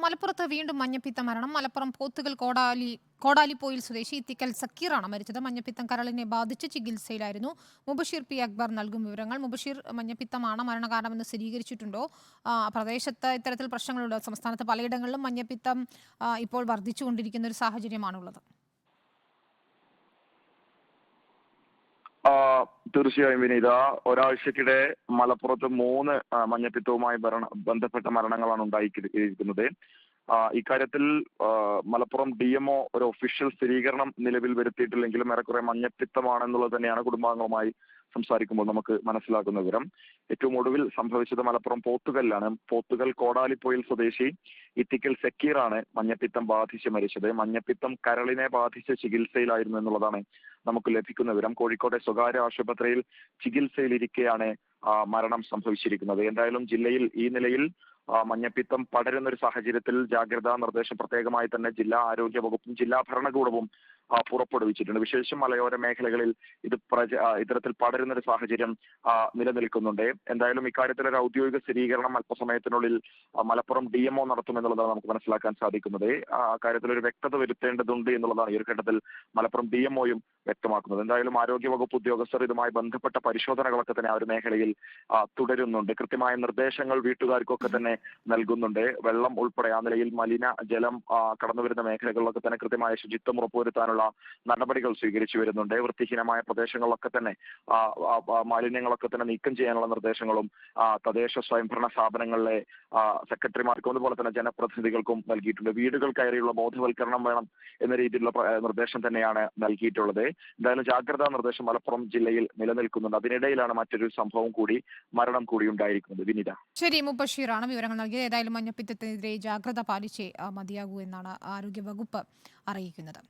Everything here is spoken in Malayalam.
മലപ്പുറത്ത് വീണ്ടും മഞ്ഞപ്പിത്ത മരണം. മലപ്പുറം പോത്തുകൽ കോടാലിപ്പോയിൽ സ്വദേശി ഇത്തിക്കൽ സക്കീറാണ് മരിച്ചത്. മഞ്ഞപ്പിത്തം കരളിനെ ബാധിച്ച് ചികിത്സയിലായിരുന്നു. മുബഷീർ പി അക്ബർ നൽകും വിവരങ്ങൾ. മുബഷീർ, മഞ്ഞപ്പിത്തമാണ് മരണകാരണമെന്ന് സ്ഥിരീകരിച്ചിട്ടുണ്ടോ? പ്രദേശത്ത് ഇത്തരത്തിൽ പ്രശ്നങ്ങളുണ്ട്. സംസ്ഥാനത്ത് പലയിടങ്ങളിലും മഞ്ഞപ്പിത്തം ഇപ്പോൾ വർദ്ധിച്ചുകൊണ്ടിരിക്കുന്ന ഒരു സാഹചര്യമാണുള്ളത്. തീർച്ചയായും വിനീത, ഒരാഴ്ചക്കിടെ മലപ്പുറത്ത് 3 മഞ്ഞപ്പിത്തവുമായി ബന്ധപ്പെട്ട മരണങ്ങളാണ് ഉണ്ടായിരിക്കുന്നത്. ഇക്കാര്യത്തിൽ മലപ്പുറം DMO ഒരു ഒഫീഷ്യൽ സ്ഥിരീകരണം നിലവിൽ വരുത്തിയിട്ടില്ലെങ്കിലും ഏറെക്കുറെ മഞ്ഞപ്പിത്തമാണെന്നുള്ളത് തന്നെയാണ് കുടുംബാംഗങ്ങളുമായി സംസാരിക്കുമ്പോൾ നമുക്ക് മനസ്സിലാക്കുന്ന വിവരം. ഏറ്റവും ഒടുവിൽ സംഭവിച്ചത് മലപ്പുറം പോത്തുകല്ലാണ്. പോത്തുകൽ കോടാലിപ്പോയിൽ സ്വദേശി ഇത്തിക്കൽ സക്കീറാണ് മഞ്ഞപ്പിത്തം ബാധിച്ച് മരിച്ചത്. മഞ്ഞപ്പിത്തം കരളിനെ ബാധിച്ച് ചികിത്സയിലായിരുന്നു എന്നുള്ളതാണ് നമുക്ക് ലഭിക്കുന്ന വിവരം. കോഴിക്കോട്ടെ സ്വകാര്യ ആശുപത്രിയിൽ ചികിത്സയിലിരിക്കെയാണ് മരണം സംഭവിച്ചിരിക്കുന്നത്. എന്തായാലും ജില്ലയിൽ ഈ നിലയിൽ മഞ്ഞപ്പിത്തം പടരുന്ന ഒരു സാഹചര്യത്തിൽ ജാഗ്രതാ നിർദ്ദേശം പ്രത്യേകമായി തന്നെ ജില്ലാ ആരോഗ്യ വകുപ്പും ജില്ലാ ഭരണകൂടവും പുറപ്പെടുവിച്ചിട്ടുണ്ട്. വിശേഷിച്ചും മലയോര മേഖലകളിൽ ഇത്തരത്തിൽ പടരുന്ന ഒരു സാഹചര്യം നിലനിൽക്കുന്നുണ്ട്. എന്തായാലും ഇക്കാര്യത്തിൽ ഒരു ഔദ്യോഗിക സ്ഥിരീകരണം അല്പസമയത്തിനുള്ളിൽ മലപ്പുറം DMO നടത്തുമെന്നുള്ളതാണ് നമുക്ക് മനസ്സിലാക്കാൻ സാധിക്കുന്നത്. അക്കാര്യത്തിൽ ഒരു വ്യക്തത വരുത്തേണ്ടതുണ്ട് എന്നുള്ളതാണ് ഈ ഒരു ഘട്ടത്തിൽ മലപ്പുറം DMOയും വ്യക്തമാക്കുന്നത്. എന്തായാലും ആരോഗ്യവകുപ്പ് ഉദ്യോഗസ്ഥർ ഇതുമായി ബന്ധപ്പെട്ട പരിശോധനകളൊക്കെ തന്നെ ആ ഒരു മേഖലയിൽ തുടരുന്നുണ്ട്. കൃത്യമായ നിർദ്ദേശങ്ങൾ വീട്ടുകാർക്കൊക്കെ തന്നെ നൽകുന്നുണ്ട്. വെള്ളം ഉൾപ്പെടെ ആ നിലയിൽ മലിന ജലം കടന്നുവരുന്ന മേഖലകളിലൊക്കെ തന്നെ കൃത്യമായ ശുചിത്വം ഉറപ്പുവരുത്താനുള്ള നടപടികൾ സ്വീകരിച്ചു വരുന്നുണ്ട്. വൃത്തിഹീനമായ പ്രദേശങ്ങളിലൊക്കെ തന്നെ മാലിന്യങ്ങളൊക്കെ തന്നെ നീക്കം ചെയ്യാനുള്ള നിർദ്ദേശങ്ങളും തദ്ദേശ സ്വയംഭരണ സ്ഥാപനങ്ങളിലെ സെക്രട്ടറിമാർക്കും അതുപോലെ തന്നെ ജനപ്രതിനിധികൾക്കും നൽകിയിട്ടുണ്ട്. വീടുകൾ കയറിയുള്ള ബോധവൽക്കരണം വേണം എന്ന രീതിയിലുള്ള നിർദ്ദേശം തന്നെയാണ് നൽകിയിട്ടുള്ളത്. എന്തായാലും ജാഗ്രതാ നിർദ്ദേശം മലപ്പുറം ജില്ലയിൽ നിലനിൽക്കുന്നുണ്ട്. അതിനിടയിലാണ് മറ്റൊരു സംഭവം കൂടി, മരണം കൂടി ഉണ്ടായിരിക്കുന്നത്. വിനിത. ശരി, മുബഷീറാണ് വിവരങ്ങൾ നൽകിയത്. ഏതായാലും മഞ്ഞപ്പിത്തത്തിനെതിരെ ജാഗ്രത പാലിച്ചേ മതിയാകൂ എന്നാണ് ആരോഗ്യ വകുപ്പ് അറിയിക്കുന്നത്.